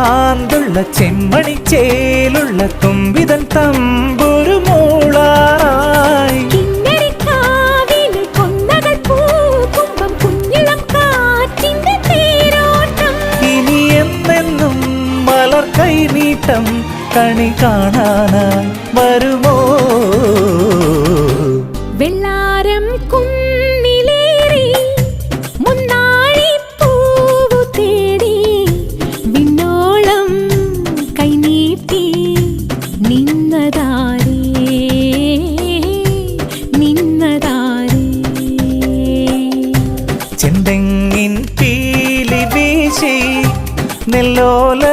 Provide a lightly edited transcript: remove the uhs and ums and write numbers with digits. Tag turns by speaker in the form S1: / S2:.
S1: ചാന്തുള്ള ചെമ്മണി ചേലുള്ള തുമ്പിതൻ തമ്പുരു മൂളാറായി ഇനി എന്നെന്നും മലർ കൈനീട്ടം കണി കാണാനായി വരുമോ
S2: വെള്ളാരം കുന്നിലേറി മുന്നാഴി പൂവു തേടി വിണ്ണോളം കൈനീട്ടി നിന്നതാരേ
S1: ചെന്തെങ്ങിൻ പീലി വീശി നെല്ലോല